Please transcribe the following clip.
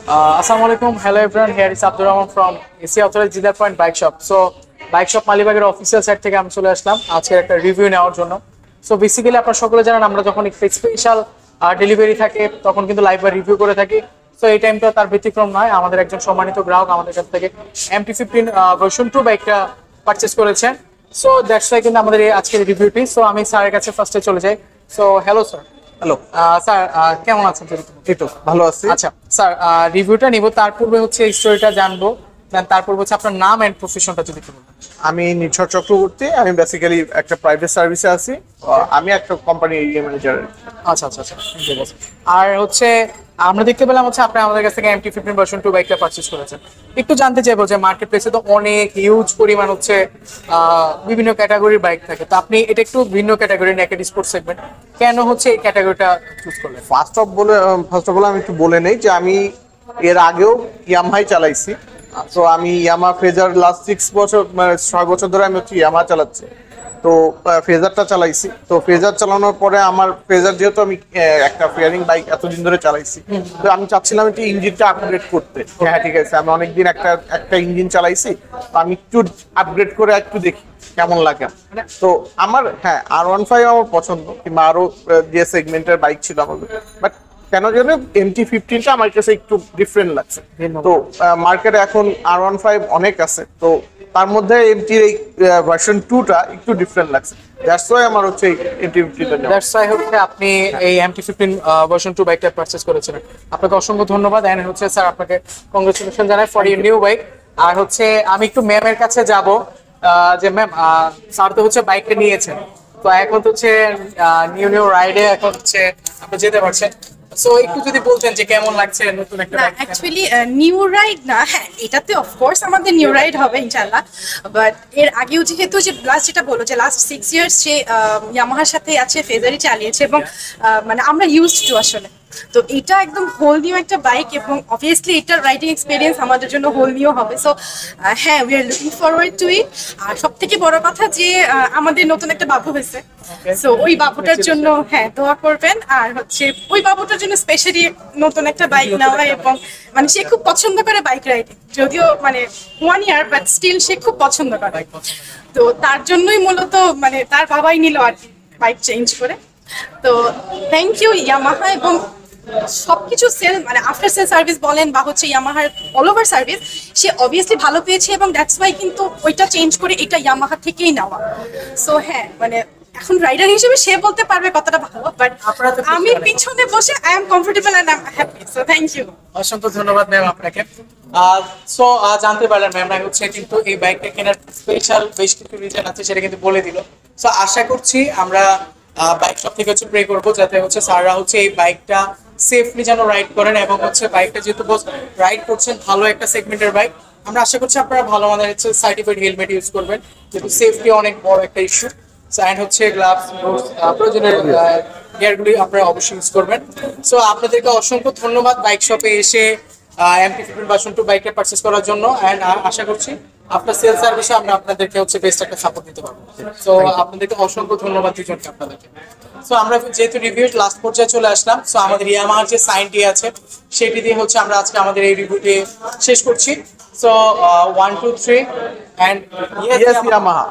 Assalamu alaikum. Hello everyone. Here is Abdul Rahman from AC Authorized Dealer Point Bike Shop. So bike shop মালিবাগের official site থেকে আমি চলে আসলাম আজকে একটা review নেওয়ার জন্য। সো বেসিক্যালি আপনারা সকলে জানেন আমরা যখন স্পেশাল ডেলিভারি থাকে তখন কিন্তু লাইভ বা রিভিউ করে থাকি। সো এই টাইমটা তার ব্যতিক্রম নয়। আমাদের একজন সম্মানিত গ্রাহক আমাদের কাছ থেকে MT-15 ভার্সন 2 বাইকটা পারচেজ করেছেন। সো দ্যাটস ওয়াই কিন্তু আমাদের এই আজকের রিভিউটি। সো আমি স্যারের কাছে ফার্স্টে চলে যাই। So hello sir. Hello sir কেমন আছেন? এই তো ভালো আছি। আচ্ছা স্যার, রিভিউটা নিব, তার পূর্বে হচ্ছে স্টোরিটা জানবো, দেন তারপর হচ্ছে আপনার নাম এন্ড প্রফেশনটা যদি একটু বলতেন। আমি নির্ঝর চক্রবর্তী, আমি বেসিক্যালি একটা প্রাইভেট সার্ভিসে আছি। আমি একটা কোম্পানি এরিয়া ম্যানেজার। আচ্ছা আচ্ছা আচ্ছা, ঠিক আছে। আর হচ্ছে আমরা দেখতে পেলাম হচ্ছে আপনি আমাদের কাছ থেকে MT-15 ভার্সন 2 বাইকটা পারচেজ করেছেন। একটু জানতে চাইবো যে মার্কেট প্লেসে তো অনেক হিউজ পরিমাণ হচ্ছে বিভিন্ন ক্যাটাগরির বাইক থাকে, তো আপনি এটা একটু ভিন্ন ক্যাটাগরি নেকেড স্পোর্টস সেগমেন্ট, কেন হচ্ছে এই ক্যাটাগরিটা চুজ করলেন? ফার্স্ট অফ অল আমি একটু বলে নেই যে আমি এর আগেও ইয়ামাহাই চালাইছি। তো আমি ইয়ামা ফেজার লাস্ট 6 বছর মানে 6 বছর ধরে আমি হচ্ছে ইয়ামা চালাচ্ছি। তো ফেজারটা চালাইছি। তো ফেজার চালানোর পরে আমার ফেজার যেহেতু আমি একটা ফেয়ারিং বাইক এতদিন ধরে চালাইছি, তো আমি চাচ্ছিলাম একটু ইঞ্জিনটা আপগ্রেড করতে। হ্যাঁ ঠিক আছে, আমি অনেকদিন একটা ইঞ্জিন চালাইছি, তো আমি একটু আপগ্রেড করে একটু দেখি কেমন লাগে। তো আমার R15 আমার পছন্দ, কিংবা আরো যে সেগমেন্টের বাইক ছিল আমার, বাট কেন জানো MT-15টা আমার কাছে একটু ডিফারেন্ট লাগছে। তো মার্কেটে এখন R15 অনেক আছে, তো তার মধ্যে MT-র এই ভার্সন 2টা একটু ডিফারেন্ট লাগছে। দ্যাটস ওয়াই আমার হচ্ছে MT-15টা নেওয়া। দ্যাটস ওয়াই হচ্ছে আপনি এই MT-15 ভার্সন 2 বাইকটা পারচেজ করেছিলেন। আপনাকে অসংখ্য ধন্যবাদ। এন্ড হচ্ছে স্যার আপনাকে কংগ্রেচুলেশন জানাই ফর ইউর নিউ বাইক। আর হচ্ছে আমি একটু ম্যামের কাছে যাব, যে ম্যাম স্যার তো হচ্ছে বাইকটা নিয়েছেন, তো এখন তো হচ্ছে নিউ রাইডে এখন হচ্ছে আপনি যেতে পারছেন। সো একটু যদি বলতেন যে কেমন লাগছে নতুন একটা বাইক? অ্যাকচুয়ালি নিউ রাইড না, হ্যাঁ এটাতে অফকোর্স আমাদের নিউ রাইড হবে ইনশাআল্লাহ, বাট এর আগেও যেহেতু যে লাস্ট যেটা বলো যে লাস্ট 6 ইয়ার্স সে ইয়ামাহার সাথে আছে, ফেজারি চালিয়েছে এবং মানে আমরা ইউজড টু আসলে। তো এটা একদম হোল নিউ একটা বাইক এবং অবভিয়াসলি এটার রাইডিং এক্সপিরিয়েন্স আমাদের জন্য হোল নিউ হবে। সো হ্যাঁ, we are looking forward to it. আর সব থেকে বড় কথা যে আমাদের নতুন একটা বাবু হয়েছে, সো ওই বাবুটার জন্য হ্যাঁ দোয়া করবেন। আর হচ্ছে ওই বাবুটার জন্য স্পেশালি নতুন একটা বাইক নেওয়া, এবং মানে সে খুব পছন্দ করে বাইক রাইডিং, যদিও মানে 1 ইয়ার বাট স্টিল সে খুব পছন্দ করে। তো তার জন্যই মূলত মানে তার বাবাই নিল আর বাইক চেঞ্জ করে। তো থ্যাংক ইউ ইয়ামাহা, এবং সবকিছু সেল মানে আফটার সেল সার্ভিস বলেন বা হচ্ছে ইয়ামাহার অল ওভার সার্ভিস সে অবভিয়াসলি ভালো পেয়েছে, এবং দ্যাটস ওয়াই কিন্তু ওইটা চেঞ্জ করে এটা ইয়ামাহা থেকেই নেওয়া। সো হ্যাঁ, মানে এখন রাইডার হিসেবে সে বলতে পারবে কতটা ভালো, বাট আমি পিছনে বসে I am comfortable and I am happy. So thank you. অসংখ্য ধন্যবাদ ম্যাম আপনাকে। সো জানতে পারলেন ম্যাম হচ্ছে কিন্তু এই বাইকটা কেনার স্পেশাল বেশ কিছু রিজন আছে, সেটা কিন্তু বলে দিল। সো আশা করছি আমরা বাইক শপ থেকে হচ্ছে প্রে করবো যাতে হচ্ছে স্যাররা হচ্ছে এই বাইকটা সেফলি যেন রাইড করেন, এবং হচ্ছে বাইকটা যেহেতু রাইড করছেন ভালো একটা সেগমেন্টের বাইক, আমরা আশা করছি আপনারা ভালো মানের হচ্ছে সার্টিফাইড হেলমেট ইউজ করবেন, যেহেতু সেফটি অনেক বড় একটা ইস্যু। অ্যান্ড হচ্ছে গ্লাভস, প্রয়োজনীয় গিয়ারগুলি আপনারা অবশ্যই ইউজ করবেন। সো আপনাদেরকে অসংখ্য ধন্যবাদ বাইক শপে এসে MT-15 ভার্সন 2 বাইকটা পারচেজ করার জন্য। অ্যান্ড আশা করছি আপনার সেল সার্ভিসে আমরা আপনাদেরকে হচ্ছে বেস্ট একটা সাপোর্ট দিতে পারবো। সো আপনাদেরকে অসংখ্য ধন্যবাদ দুজনকে আপনাদেরকে। সো আমরা যেহেতু রিভিউর লাস্ট পর্যায়ে চলে আসলাম, সো আমাদের ইয়ামাহার যে সাইনটি আছে সেটি দিয়ে হচ্ছে আমরা আজকে আমাদের এই রিভিউটি শেষ করছি। So 1 2 3 and yes Yamaha.